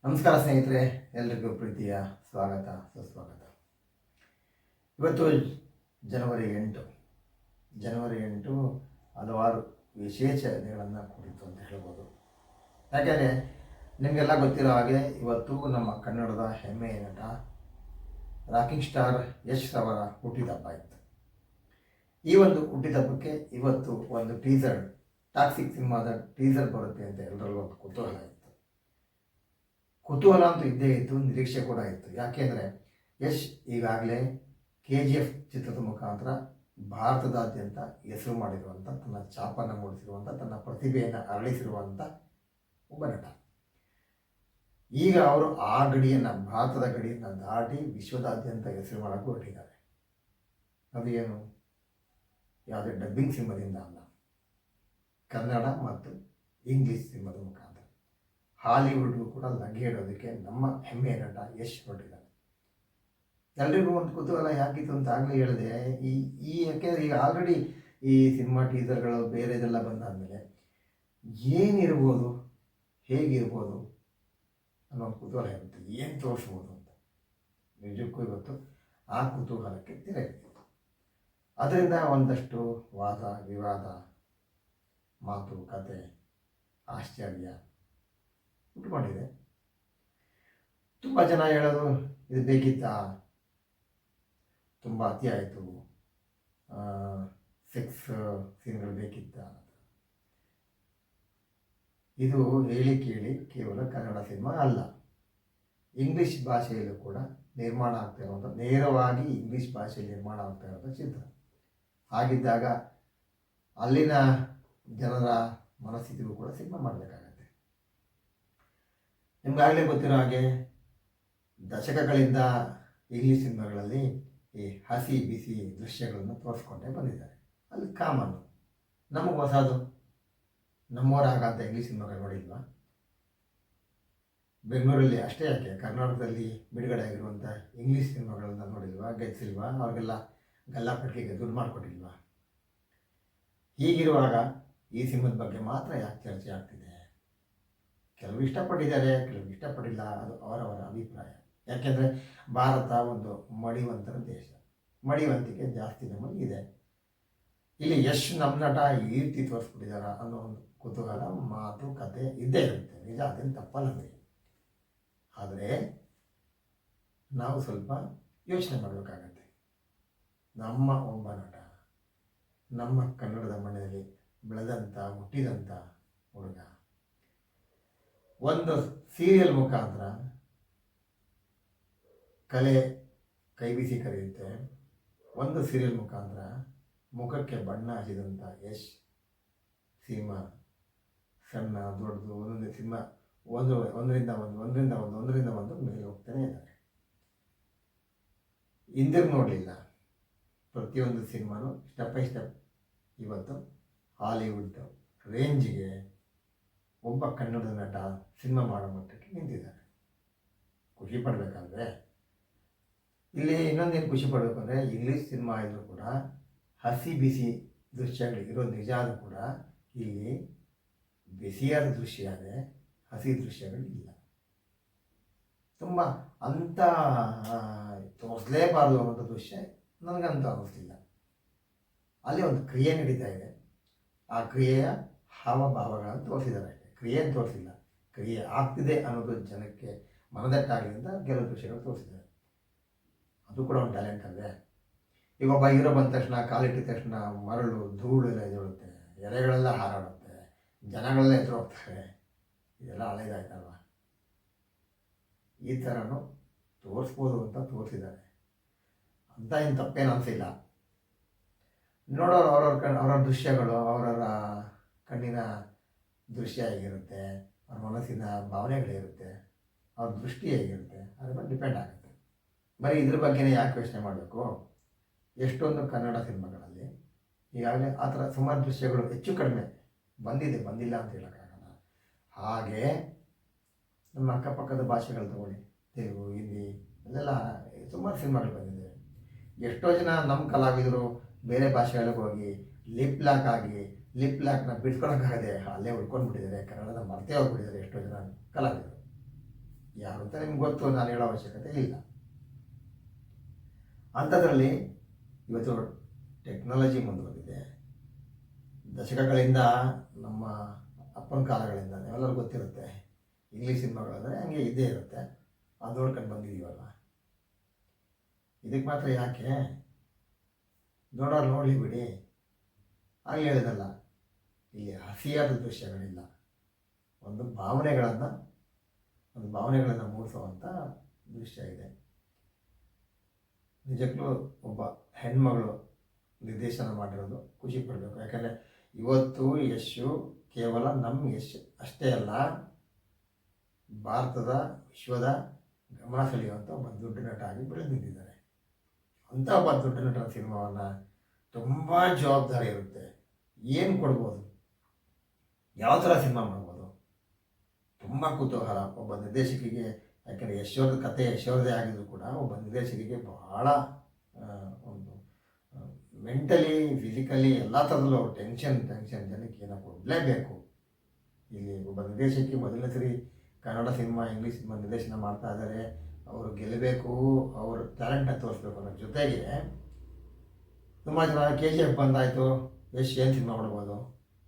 ನಮಸ್ಕಾರ ಸ್ನೇಹಿತರೆ, ಎಲ್ರಿಗೂ ಪ್ರೀತಿಯ ಸ್ವಾಗತ ಸುಸ್ವಾಗತ. ಇವತ್ತು ಜನವರಿ 8 ಹಲವಾರು ವಿಶೇಷ ದಿನಗಳನ್ನು ಕುರಿತು ಅಂತ ಹೇಳ್ಬೋದು. ಯಾಕೆಂದರೆ ನಿಮಗೆಲ್ಲ ಗೊತ್ತಿರೋ ಹಾಗೆ ಇವತ್ತು ನಮ್ಮ ಕನ್ನಡದ ಹೆಮ್ಮೆಯ ನಟ ರಾಕಿಂಗ್ ಸ್ಟಾರ್ ಯಶ್ ಅವರ ಹುಟ್ಟಿದಬ್ಬ ಇತ್ತು. ಈ ಒಂದು ಹುಟ್ಟಿದಬ್ಬಕ್ಕೆ ಇವತ್ತು ಒಂದು ಟೀಸರ್, ಟಾಕ್ಸಿಕ್ ಸಿನಿಮಾದ ಟೀಸರ್ ಬರುತ್ತೆ ಅಂತ ಎಲ್ಲರಿಗೂ ಒಂದು ಕುತೂಹಲ ಇತ್ತು. ಕುತೂಹಲ ಅಂತೂ ಇದ್ದೇ ಇತ್ತು, ನಿರೀಕ್ಷೆ ಕೂಡ ಇತ್ತು. ಯಾಕೆಂದರೆ ಯಶ್ ಈಗಾಗಲೇ KGF ಚಿತ್ರದ ಮುಖಾಂತರ ಭಾರತದಾದ್ಯಂತ ಹೆಸರು ಮಾಡಿರುವಂಥ, ತನ್ನ ಛಾಪನ್ನು ಮೂಡಿಸಿರುವಂಥ, ತನ್ನ ಪ್ರತಿಭೆಯನ್ನು ಅರಳಿಸಿರುವಂಥ ಒಬ್ಬ ನಟ. ಈಗ ಅವರು ಆ ಗಡಿಯನ್ನು, ಭಾರತದ ಗಡಿಯನ್ನು ದಾಟಿ ವಿಶ್ವದಾದ್ಯಂತ ಹೆಸರು ಮಾಡೋಕ್ಕೂ ಹೊರಟಿದ್ದಾರೆ. ಅದು ಏನು, ಯಾವುದೇ ಡಬ್ಬಿಂಗ್ ಸಿನಿಮಾದಿಂದ ಅಲ್ಲ, ಕನ್ನಡ ಮತ್ತು ಇಂಗ್ಲೀಷ್ ಸಿನಿಮಾದ ಮುಖಾಂತರ ಹಾಲಿವುಡ್ಗೂ ಕೂಡ ಲಗ್ಗೆ ಇಡೋದಕ್ಕೆ ನಮ್ಮ ಹೆಮ್ಮೆಯ ನಟ ಯಶ್ ಹೊರಟಿದ್ದಾರೆ. ಎಲ್ರಿಗೂ ಒಂದು ಕುತೂಹಲ ಯಾಕಿತ್ತು ಅಂತ ಆಗಲೇ ಹೇಳಿದೆ. ಯಾಕೆಂದರೆ ಈಗ ಆಲ್ರೆಡಿ ಈ ಸಿನಿಮಾ ಟೀಸರ್ಗಳು ಬೇರೆದೆಲ್ಲ ಬಂದಾದಮೇಲೆ ಏನಿರ್ಬೋದು, ಹೇಗಿರ್ಬೋದು ಅನ್ನೋ ಒಂದು ಕುತೂಹಲ ಇರುತ್ತೆ. ಏನು ತೋರಿಸ್ಬೋದು ಅಂತ ನಿಜಕ್ಕೂ ಇವತ್ತು ಆ ಕುತೂಹಲಕ್ಕೆ ತೆರೆಯಿತು. ಅದರಿಂದ ಒಂದಷ್ಟು ವಾದ ವಿವಾದ, ಮಾತು ಕತೆ, ಆಶ್ಚರ್ಯ ಉಟ್ಕೊಂಡಿದೆ. ತುಂಬ ಜನ ಹೇಳೋದು, ಇದು ಬೇಕಿತ್ತಾ, ತುಂಬ ಅತಿ ಆಯಿತು, ಸೆಕ್ಸ್ ಸೀನ್ಗಳು ಬೇಕಿತ್ತ. ಇದು ಹೇಳಿ ಕೇಳಿ ಕೇವಲ ಕನ್ನಡ ಸಿನಿಮಾ ಅಲ್ಲ, ಇಂಗ್ಲೀಷ್ ಭಾಷೆಯಲ್ಲೂ ಕೂಡ ನಿರ್ಮಾಣ ಆಗ್ತಾ ಇರುವಂಥ, ನೇರವಾಗಿ ಇಂಗ್ಲೀಷ್ ಭಾಷೆಯಲ್ಲಿ ನಿರ್ಮಾಣ ಆಗ್ತಾ ಇರುವಂಥ ಚಿತ್ರ. ಹಾಗಿದ್ದಾಗ ಅಲ್ಲಿನ ಜನರ ಮನಸ್ಥಿತಿಗೂ ಕೂಡ ಸಿನಿಮಾ ಮಾಡಬೇಕಾಗತ್ತೆ. ನಿಮಗಾಗಲೇ ಗೊತ್ತಿರೋ ಹಾಗೆ ದಶಕಗಳಿಂದ ಇಂಗ್ಲೀಷ್ ಸಿನಿಮಾಗಳಲ್ಲಿ ಈ ಹಸಿ ಬಿಸಿ ದೃಶ್ಯಗಳನ್ನು ತೋರಿಸ್ಕೊಂಡೇ ಬಂದಿದ್ದಾರೆ. ಅಲ್ಲಿ ಕಾಮನ್ನು, ನಮಗೆ ಹೊಸದು, ನಮ್ಮವರಾಗಂತ ಇಂಗ್ಲೀಷ್ ಸಿನಿಮಾಗಳು ನೋಡಿಲ್ವಾ? ಬೆಂಗಳೂರಲ್ಲಿ ಅಷ್ಟೇ ಯಾಕೆ, ಕರ್ನಾಟಕದಲ್ಲಿ ಬಿಡುಗಡೆ ಆಗಿರುವಂಥ ಇಂಗ್ಲೀಷ್ ಸಿನಿಮಾಗಳನ್ನ ನೋಡಿಲ್ವಾ, ಗೆದ್ಸಿಲ್ವಾ? ಅವ್ರಿಗೆಲ್ಲ ಗಲ್ಲಾಪಟ್ಟಿಗೆ ದುಡ್ಡು ಮಾಡಿಕೊಟ್ಟಿಲ್ವಾ? ಹೀಗಿರುವಾಗ ಈ ಸಿನಿಮಾದ ಬಗ್ಗೆ ಮಾತ್ರ ಯಾಕೆ ಚರ್ಚೆ ಆಗ್ತಿದೆ? ಕೆಲವರು ಇಷ್ಟಪಟ್ಟಿದ್ದಾರೆ, ಕೆಲವರು ಇಷ್ಟಪಟ್ಟಿಲ್ಲ, ಅದು ಅವರವರ ಅಭಿಪ್ರಾಯ. ಯಾಕೆಂದರೆ ಭಾರತ ಒಂದು ಮಡಿವಂತರ ದೇಶ, ಮಡಿವಂತಿಕೆ ಜಾಸ್ತಿ ನಮ್ಮಲ್ಲಿ ಇದೆ. ಇಲ್ಲಿ ಯಶ್ ನಮ್ಮ ನಟ ಈ ರೀತಿ ತೋರಿಸ್ಬಿಟ್ಟಿದ್ದಾರ ಅನ್ನೋ ಒಂದು ಕುತೂಹಲ, ಮಾತು ಕತೆ ಇದ್ದೇ ಇರುತ್ತೆ. ನಿಜ, ಅದೇನು ತಪ್ಪಲ್ಲ ನನಗೆ. ಆದರೆ ನಾವು ಸ್ವಲ್ಪ ಯೋಚನೆ ಮಾಡಬೇಕಾಗತ್ತೆ. ನಮ್ಮ ಒಬ್ಬ ನಟ, ನಮ್ಮ ಕನ್ನಡದ ಮಣ್ಣಿನಲ್ಲಿ ಬೆಳೆದಂಥ ಹುಟ್ಟಿದಂಥ ಹುಡುಗ ಒಂದು ಸೀರಿಯಲ್ ಮುಖಾಂತರ ಕಲೆ ಕೈ ಬೀಸಿ ಕರೆಯುತ್ತೆ. ಒಂದು ಸೀರಿಯಲ್ ಮುಖಾಂತರ ಮುಖಕ್ಕೆ ಬಣ್ಣ ಹಚ್ಚಿದಂಥ ಯಶ್ ಸಿನಿಮಾ ಸಣ್ಣ ದೊಡ್ಡದು ಒಂದೊಂದು ಸಿನಿಮಾ ಒಂದರಿಂದ ಒಂದು ಮೇಲೆ ಹೋಗ್ತಾನೆ ಇದ್ದಾರೆ. ಹಿಂದಿರುಗಿ ನೋಡಲಿಲ್ಲ. ಪ್ರತಿಯೊಂದು ಸಿನಿಮಾನು ಸ್ಟೆಪ್ ಬೈ ಸ್ಟೆಪ್ ಇವತ್ತು ಹಾಲಿವುಡ್ ರೇಂಜಿಗೆ ಒಬ್ಬ ಕನ್ನಡದ ನಟ ಸಿನಿಮಾ ಮಾಡೋ ಮಟ್ಟಕ್ಕೆ ನಿಂತಿದ್ದಾರೆ. ಖುಷಿ ಪಡಬೇಕಂದ್ರೆ ಇಲ್ಲಿ ಇನ್ನೊಂದೇನು ಖುಷಿ ಪಡಬೇಕು ಅಂದರೆ, ಇಂಗ್ಲೀಷ್ ಸಿನಿಮಾ ಇದ್ದರೂ ಕೂಡ ಹಸಿ ಬಿಸಿ ದೃಶ್ಯಗಳಿರೋ ನಿಜ ಆದರೂ ಕೂಡ ಇಲ್ಲಿ ಬಿಸಿಯಾದ ದೃಶ್ಯ ಆದರೆ ಹಸಿ ದೃಶ್ಯಗಳಿಲ್ಲ. ತುಂಬ ಅಂಥ ತೋರಿಸಲೇಬಾರದು ಅನ್ನೋಂಥ ದೃಶ್ಯ ನನಗಂತೂ ಅನ್ನಿಸ್ತಿಲ್ಲ. ಅಲ್ಲಿ ಒಂದು ಕ್ರಿಯೆ ನಡೀತಾ ಇದೆ, ಆ ಕ್ರಿಯೆಯ ಹಾವಭಾವಗಳನ್ನು ತೋರಿಸಿದ್ದಾರೆ. ಕ್ರಿಯೆಯನ್ನು ತೋರಿಸಿಲ್ಲ, ಕ್ರಿಯೆ ಆಗ್ತಿದೆ ಅನ್ನೋದು ಜನಕ್ಕೆ ಮನದಟ್ಟಾಗಲಿ ಅಂತ ಕೆಲವು ದೃಶ್ಯಗಳು ತೋರಿಸಿದ್ದಾರೆ. ಅದು ಕೂಡ ಒಂದು ಟ್ಯಾಲೆಂಟ್ ಅಲ್ಲದೆ. ಈಗ ಒಬ್ಬ ಹೀರೋ ಬಂದ ತಕ್ಷಣ, ಕಾಲಿಟ್ಟಿದ ತಕ್ಷಣ ಮರಳು ಧೂಳು ಎಲ್ಲ ಎದುರುತ್ತೆ, ಎಲೆಗಳೆಲ್ಲ ಹಾರಾಡುತ್ತೆ, ಜನಗಳೆಲ್ಲ ಎದುರು ಹೋಗ್ತಾರೆ. ಇದೆಲ್ಲ ಹಳೇದಾಯ್ತಲ್ವ. ಈ ಥರನೂ ತೋರಿಸ್ಬೋದು ಅಂತ ತೋರಿಸಿದ್ದಾರೆ. ಅಂತ ಏನು ತಪ್ಪೇನು ಅನಿಸಿಲ್ಲ. ನೋಡೋರು ಅವ್ರವ್ರ ದೃಶ್ಯಗಳು, ಅವರವರ ಕಣ್ಣಿನ ದೃಶ್ಯ ಹೇಗಿರುತ್ತೆ, ಅವ್ರ ಮನಸ್ಸಿನ ಭಾವನೆಗಳಿರುತ್ತೆ, ಅವ್ರ ದೃಷ್ಟಿ ಹೇಗಿರುತ್ತೆ, ಅದ್ರ ಮೇಲೆ ಡಿಪೆಂಡ್ ಆಗುತ್ತೆ. ಬರೀ ಇದ್ರ ಬಗ್ಗೆನೇ ಯಾಕೆ ಯೋಚನೆ ಮಾಡಬೇಕು? ಎಷ್ಟೊಂದು ಕನ್ನಡ ಸಿನಿಮಾಗಳಲ್ಲಿ ಈಗಾಗಲೇ ಆ ಥರ ಸುಮಾರು ದೃಶ್ಯಗಳು ಹೆಚ್ಚು ಕಡಿಮೆ ಬಂದಿಲ್ಲ ಅಂತ ಹೇಳೋಕ್ಕಾಗಲ್ಲ. ಹಾಗೆ ನಮ್ಮ ಅಕ್ಕಪಕ್ಕದ ಭಾಷೆಗಳು ತಗೊಳ್ಳಿ, ತೆಲುಗು, ಹಿಂದಿ, ಅಲ್ಲೆಲ್ಲ ಸುಮಾರು ಸಿನಿಮಾಗಳು ಬಂದಿದೆ. ಎಷ್ಟೋ ಜನ ನಮ್ಮ ಕಲಾವಿದರು ಬೇರೆ ಭಾಷೆಗಳಿಗೆ ಹೋಗಿ ಲಿಪ್ ಲಾಕ್ನ ಬಿಡ್ಸ್ಕೊಳಕ್ಕಾಗದೆ ಅಲ್ಲೇ ಉಳ್ಕೊಂಡ್ಬಿಟ್ಟಿದ್ದಾರೆ, ಕನ್ನಡದ ಮರ್ತೇ ಹೋಗ್ಬಿಟ್ಟಿದ್ದಾರೆ ಎಷ್ಟೋ ಜನ ಕಲಾವಿದರು. ಯಾರು ಅಂತ ನಿಮ್ಗೆ ಗೊತ್ತು, ನಾನು ಹೇಳೋ ಅವಶ್ಯಕತೆ ಇಲ್ಲ. ಅಂಥದ್ರಲ್ಲಿ ಇವತ್ತು ಟೆಕ್ನಾಲಜಿ ಮುಂದುವರೆದಿದೆ. ದಶಕಗಳಿಂದ ನಮ್ಮ ಅಪ್ಪನ ಕಾಲಗಳಿಂದ ಎಲ್ಲರಿಗೂ ಗೊತ್ತಿರುತ್ತೆ, ಇಂಗ್ಲೀಷ್ ಸಿನಿಮಾಗಳಂದರೆ ಹಂಗೆ ಇದ್ದೇ ಇರುತ್ತೆ. ಅದು ನೋಡ್ಕೊಂಡು ಬಂದಿದ್ದೀವಲ್ಲ, ಇದಕ್ಕೆ ಮಾತ್ರ ಯಾಕೆ? ನೋಡೋರು ನೋಡಲಿ ಬಿಡಿ. ಆಗಲಿ ಹೇಳಿದಲ್ಲ, ಇಲ್ಲಿ ಹಸಿಯಾದ ದೃಶ್ಯಗಳಿಲ್ಲ, ಒಂದು ಭಾವನೆಗಳನ್ನು ಮೂಡಿಸುವಂಥ ದೃಶ್ಯ ಇದೆ. ನಿಜಕ್ಕೂ ಒಬ್ಬ ಹೆಣ್ಮಗಳು ನಿರ್ದೇಶನ ಮಾಡಿರೋದು ಖುಷಿ ಪಡಬೇಕು. ಯಾಕಂದರೆ ಇವತ್ತು ಯಶು ಕೇವಲ ನಮ್ಮ ಯಶ್ ಅಷ್ಟೇ ಅಲ್ಲ, ಭಾರತದ ವಿಶ್ವದ ಗಮನ ಸೆಳೆಯುವಂಥ ಒಬ್ಬ ದೊಡ್ಡ ನಟ ಆಗಿ ಬೆಳೆದು ನಿಂತಿದ್ದಾರೆ. ಅಂಥ ಒಬ್ಬ ದೊಡ್ಡ ನಟನ ಸಿನಿಮಾವನ್ನು ತುಂಬ ಜವಾಬ್ದಾರಿ ಇರುತ್ತೆ. ಏನು ಕೊಡ್ಬೋದು, ಯಾವ ಥರ ಸಿನಿಮಾ ಮಾಡ್ಬೋದು, ತುಂಬ ಕುತೂಹಲ ಒಬ್ಬ ನಿರ್ದೇಶಕಿಗೆ. ಯಾಕೆಂದರೆ ಯಶೋರದ ಕತೆ ಯಶೋರದೇ ಆಗಿದ್ರು ಕೂಡ ಒಬ್ಬ ನಿರ್ದೇಶಕಿಗೆ ಬಹಳ ಒಂದು ಮೆಂಟಲಿ ಫಿಸಿಕಲಿ ಎಲ್ಲ ಥರದಲ್ಲೂ ಟೆನ್ಷನ್ ಜನಕ್ಕೆ ಏನೋ ಕೊಡಲೇಬೇಕು. ಇಲ್ಲಿ ಒಬ್ಬ ನಿರ್ದೇಶಕಿ ಮೊದಲನೇ ಸರಿ ಕನ್ನಡ ಸಿನಿಮಾ ಇಂಗ್ಲೀಷ್ ಸಿನಿಮಾ ನಿರ್ದೇಶನ ಮಾಡ್ತಾ ಇದ್ದಾರೆ. ಅವರು ಗೆಲ್ಲಬೇಕು, ಅವ್ರ ಟ್ಯಾಲೆಂಟನ್ನು ತೋರಿಸ್ಬೇಕು ಅನ್ನೋ ಜೊತೆಗೆ ತುಂಬ ಜನ KGF ಬಂದಾಯಿತು, ಎಷ್ಟು ಏನು ಸಿನಿಮಾ ಮಾಡ್ಬೋದು,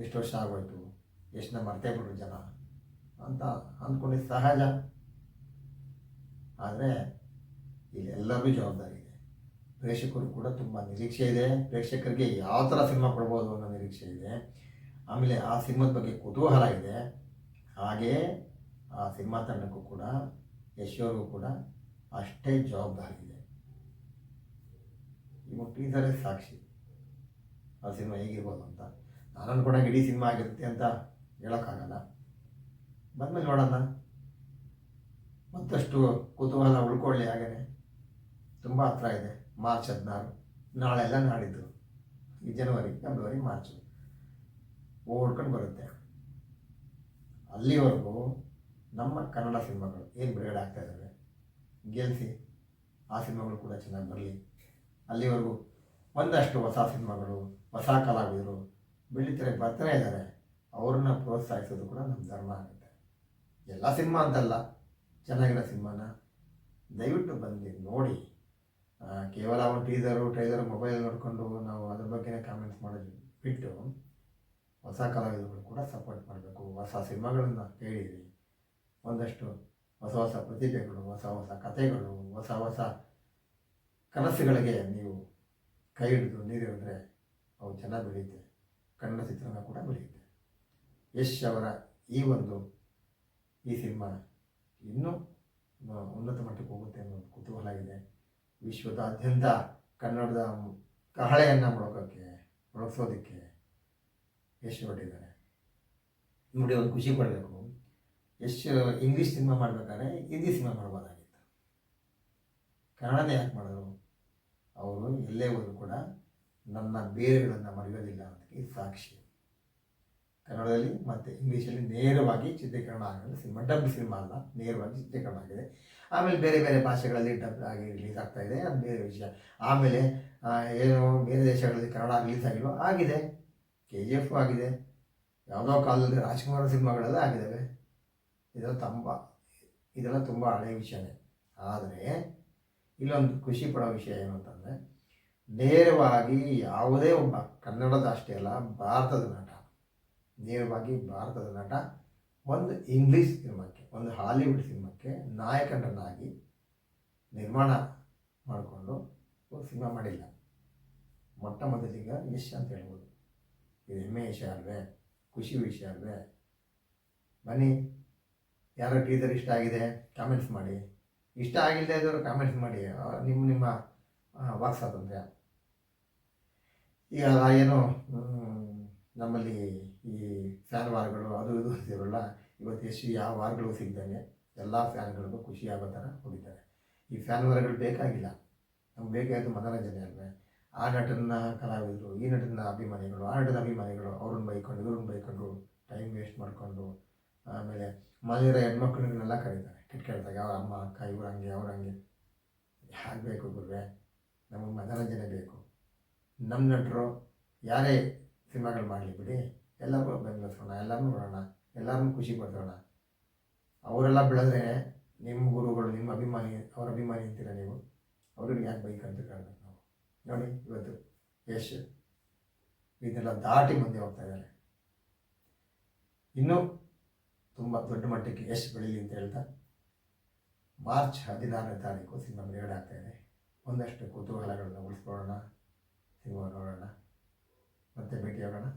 ಎಷ್ಟು ವರ್ಷ ಆಗೋಯ್ತು, ಎಷ್ಟನ್ನ ಮರ್ತೇ ಬಿಟ್ರು ಜನ ಅಂತ ಅಂದ್ಕೊಂಡಿದ್ದು ಸಹಜ. ಆದರೆ ಇಲ್ಲಿ ಎಲ್ಲರಿಗೂ ಜವಾಬ್ದಾರಿ ಇದೆ. ಪ್ರೇಕ್ಷಕರು ಕೂಡ ತುಂಬ ನಿರೀಕ್ಷೆ ಇದೆ. ಪ್ರೇಕ್ಷಕರಿಗೆ ಯಾವ ಥರ ಸಿನಿಮಾ ಕೊಡ್ಬೋದು ಅನ್ನೋ ನಿರೀಕ್ಷೆ ಇದೆ. ಆಮೇಲೆ ಆ ಸಿನಿಮಾದ ಬಗ್ಗೆ ಕುತೂಹಲ ಇದೆ. ಹಾಗೆಯೇ ಆ ಸಿನಿಮಾ ತಂಡಕ್ಕೂ ಕೂಡ ಯಶೋರ್ಗೂ ಕೂಡ ಅಷ್ಟೇ ಜವಾಬ್ದಾರಿ ಇದೆ. ಇವಾಗ ಟೀಸರೇ ಸಾಕ್ಷಿ ಆ ಸಿನಿಮಾ ಹೇಗಿರ್ಬೋದು ಅಂತ. ನಾನು ಅಂದ್ಕೊಂಡಾಗ ಇಡೀ ಸಿನಿಮಾ ಆಗಿರುತ್ತೆ ಅಂತ ಹೇಳೋಕ್ಕಾಗಲ್ಲ. ಬಂದಮೇಲೆ ನೋಡೋಣ. ಮತ್ತಷ್ಟು ಕುತೂಹಲ ಉಳ್ಕೊಳ್ಳಿ. ಹಾಗೆಯೇ ತುಂಬ ಹತ್ರ ಇದೆ. ಮಾರ್ಚ್ 16, ನಾಳೆಲ್ಲ ನಾಡಿದ್ದು, ಈ ಜನವರಿ ಫೆಬ್ರವರಿ ಮಾರ್ಚು ಓಡ್ಕೊಂಡು ಬರುತ್ತೆ. ಅಲ್ಲಿವರೆಗೂ ನಮ್ಮ ಕನ್ನಡ ಸಿನಿಮಾಗಳು ಏನು ಬಿಡುಗಡೆ ಆಗ್ತಾ ಇದ್ದಾವೆ ಗೆಲ್ಲಿಸಿ, ಆ ಸಿನಿಮಾಗಳು ಕೂಡ ಚೆನ್ನಾಗಿ ಬರಲಿ. ಅಲ್ಲಿವರೆಗೂ ಒಂದಷ್ಟು ಹೊಸ ಸಿನಿಮಾಗಳು, ಹೊಸ ಕಲಾವಿದರು ಬೆಳೀತಾರೆ, ಬರ್ತಾನೆ ಇದ್ದಾರೆ. ಅವ್ರನ್ನ ಪ್ರೋತ್ಸಾಹಿಸೋದು ಕೂಡ ನಮ್ಮ ಧರ್ಮ ಆಗುತ್ತೆ. ಎಲ್ಲ ಸಿನಿಮಾ ಅಂತಲ್ಲ, ಚೆನ್ನಾಗಿರೋ ಸಿನಿಮಾನ ದಯವಿಟ್ಟು ಬಂದು ನೋಡಿ. ಕೇವಲ ಒಂದು ಟ್ರೈಲರು ಮೊಬೈಲ್ ನೋಡಿಕೊಂಡು ನಾವು ಅದ್ರ ಬಗ್ಗೆನೇ ಕಾಮೆಂಟ್ಸ್ ಮಾಡೋದು ಬಿಟ್ಟು ಹೊಸ ಕಲಾವಿದರುಗಳು ಕೂಡ ಸಪೋರ್ಟ್ ಮಾಡಬೇಕು. ಹೊಸ ಸಿನಿಮಾಗಳನ್ನು ಕೇಳಿರಿ. ಒಂದಷ್ಟು ಹೊಸ ಪ್ರತಿಭೆಗಳು, ಹೊಸ ಕಥೆಗಳು, ಹೊಸ ಕನಸುಗಳಿಗೆ ನೀವು ಕೈ ಹಿಡಿದು ನೀರಿಡಿದ್ರೆ ಅವು ಚೆನ್ನಾಗಿ ಬೆಳೆಯುತ್ತೆ. ಕನ್ನಡ ಚಿತ್ರಣ ಕೂಡ ಬೆಳೆಯುತ್ತೆ. ಯಶ್ ಅವರ ಈ ಸಿನಿಮಾ ಇನ್ನೂ ಉನ್ನತ ಮಟ್ಟಕ್ಕೆ ಹೋಗುತ್ತೆ ಅನ್ನೋದು ಕುತೂಹಲ ಇದೆ. ವಿಶ್ವದಾದ್ಯಂತ ಕನ್ನಡದ ಕಹಳೆಯನ್ನು ಮೊಳಗಿಸೋದಕ್ಕೆ ಯಶ್ ಹೊರಟಿದ್ದಾರೆ. ನೋಡಿ, ಒಂದು ಖುಷಿ ಪಡಬೇಕು. ಯಶ್ ಇಂಗ್ಲೀಷ್ ಸಿನಿಮಾ ಮಾಡಬೇಕಾದ್ರೆ ಹಿಂದಿ ಸಿನಿಮಾ ಮಾಡ್ಬೋದಾಗಿತ್ತು. ಕನ್ನಡನೇ ಯಾಕೆ ಮಾಡಿದ್ರು? ಅವರು ಎಲ್ಲೇ ಹೋದರೂ ಕೂಡ ನನ್ನ ಬೇರುಗಳನ್ನು ಮರೆಯೋದಿಲ್ಲ ಅನ್ನೋದಕ್ಕೆ ಸಾಕ್ಷಿ. ಕನ್ನಡದಲ್ಲಿ ಮತ್ತು ಇಂಗ್ಲೀಷಲ್ಲಿ ನೇರವಾಗಿ ಚಿತ್ರೀಕರಣ ಆಗಿದೆ ಸಿನಿಮಾ. ಡಬ್ ಸಿನಿಮಾ ಅಲ್ಲ, ನೇರವಾಗಿ ಚಿತ್ರೀಕರಣ ಆಗಿದೆ. ಆಮೇಲೆ ಬೇರೆ ಬೇರೆ ಭಾಷೆಗಳಲ್ಲಿ ಡಬ್ ಆಗಿ ರಿಲೀಸ್ ಆಗ್ತಾಯಿದೆ, ಅದು ಬೇರೆ ವಿಷಯ. ಆಮೇಲೆ ಏನು ಬೇರೆ ದೇಶಗಳಲ್ಲಿ ಕನ್ನಡ ರಿಲೀಸ್ ಆಗಿಲ್ವೋ ಆಗಿದೆ. KGF ಆಗಿದೆ. ಯಾವುದೋ ಕಾಲದಲ್ಲಿ ರಾಜ್ಕುಮಾರ್ ಸಿನಿಮಾಗಳೆಲ್ಲ ಆಗಿದ್ದಾವೆ. ಇದೆಲ್ಲ ತುಂಬ ಹಳೆಯ ವಿಷಯನೇ. ಆದರೆ ಇಲ್ಲೊಂದು ಖುಷಿ ಪಡೋ ವಿಷಯ ಏನು ಅಂತಂದರೆ, ನೇರವಾಗಿ ಯಾವುದೇ ಒಬ್ಬ ಕನ್ನಡದ ಅಷ್ಟೇ ಅಲ್ಲ, ಭಾರತದ ನಟ ಒಂದು ಇಂಗ್ಲೀಷ್ ಸಿನಿಮಾಕ್ಕೆ, ಒಂದು ಹಾಲಿವುಡ್ ಸಿನಿಮಾಕ್ಕೆ ನಾಯಕನನ್ನಾಗಿ ನಿರ್ಮಾಣ ಮಾಡಿಕೊಂಡು ಸಿನಿಮಾ ಮಾಡಿಲ್ಲ. ಮೊಟ್ಟ ಮೊದಲಿಗ ಯಶ್ ಅಂತ ಹೇಳ್ಬೋದು. ಇದು ಹೆಮ್ಮೆ ವಿಷಯ ಅಲ್ವೇ? ಖುಷಿ ವಿಷಯ ಅಲ್ವೇ? ಬನ್ನಿ, ಯಾರೋ ಟೀಸರ್ ಇಷ್ಟ ಆಗಿದೆ ಕಾಮೆಂಟ್ಸ್ ಮಾಡಿ, ಇಷ್ಟ ಆಗಿಲ್ಲದೆ ಇದ್ದವರು ಕಾಮೆಂಟ್ಸ್ ಮಾಡಿ. ನಿಮ್ಮ ವಾಕ್ ಸ್ವಾತಂತ್ರ್ಯ. ಈಗ ಏನು ನಮ್ಮಲ್ಲಿ ಈ ಫ್ಯಾನ್ ವಾರ್ಗಳು ಅದು ಇದು ಅಂತಿರಲ್ಲ, ಇವತ್ತು ಯಶ್ ಯಾವ ವಾರ್ಗಳು ಸಿಗ್ದಂಗೆ ಎಲ್ಲ ಫ್ಯಾನ್ಗಳಿಗೂ ಖುಷಿ ಆಗೋ ಥರ ಹೊಡಿತಾರೆ. ಈ ಫ್ಯಾನ್ ವಾರ್ಗಳು ಬೇಕಾಗಿಲ್ಲ. ನಮ್ಗೆ ಬೇಕಾಗಿದ್ದು ಮನೋರಂಜನೆ ಅಲ್ವೇ? ಆ ನಟನ ಕಲಾವಿದರು, ಈ ನಟನ ಅಭಿಮಾನಿಗಳು, ಆ ನಟನ ಅಭಿಮಾನಿಗಳು ಅವ್ರನ್ನ ಬೈಕೊಂಡು ಇವ್ರನ್ನ ಬೈಕೊಂಡು ಟೈಮ್ ವೇಸ್ಟ್ ಮಾಡಿಕೊಂಡು, ಆಮೇಲೆ ಮನೆಯರ ಹೆಣ್ಮಕ್ಳನ್ನೆಲ್ಲ ಕರೀತಾರೆ ಕೆಟ್ಟದಾಗ, ಅವ್ರ ಅಮ್ಮ ಅಕ್ಕ ಇವ್ರು ಹಂಗೆ ಅವ್ರು ಹಂಗೆ. ಯಾಕೆ ಬೇಕು ಗುರುವೆ? ನಮಗೆ ಮನೋರಂಜನೆ ಬೇಕು. ನಮ್ಮ ನಟರು ಯಾರೇ ಸಿನಿಮಾಗಳು ಮಾಡಲಿ ಬಿಡಿ, ಎಲ್ಲರಿಗೂ ಬೆಂಬಲಿಸೋಣ, ಎಲ್ಲರನ್ನೂ ನೋಡೋಣ, ಎಲ್ಲರನ್ನೂ ಖುಷಿ ಪಡ್ಸೋಣ. ಅವರೆಲ್ಲ ಬೆಳೆದ್ರೆ ನಿಮ್ಮ ಗುರುಗಳು ನಿಮ್ಮ ಅಭಿಮಾನಿ ಅವರ ಅಭಿಮಾನಿ ಅಂತೀರ ನೀವು, ಅವ್ರಿಗೆ ಯಾಕೆ ಬೈಕ್ ಅಂತ ಕೇಳಬೇಕು ನಾವು. ನೋಡಿ ಇವತ್ತು ಯಶ್ ಇದನ್ನೆಲ್ಲ ದಾಟಿ ಮುಂದೆ ಹೋಗ್ತಾ ಇದ್ದಾರೆ. ಇನ್ನೂ ತುಂಬ ದೊಡ್ಡ ಮಟ್ಟಕ್ಕೆ ಯಶ್ ಬೆಳೀಲಿ ಅಂತ ಹೇಳ್ತಾ, ಮಾರ್ಚ್ 16ನೇ ತಾರೀಕು ಸಿನಿಮಾ ಬಿಡುಗಡೆ ಆಗ್ತಾ ಇದೆ. ಒಂದಷ್ಟು ಕುತೂಹಲಗಳನ್ನು ಉಳಿಸ್ಕೊಳ್ಳೋಣ, ಸಿನಿಮಾ ನೋಡೋಣ, ಮತ್ತೆ ಭೇಟಿಯಾಗೋಣ.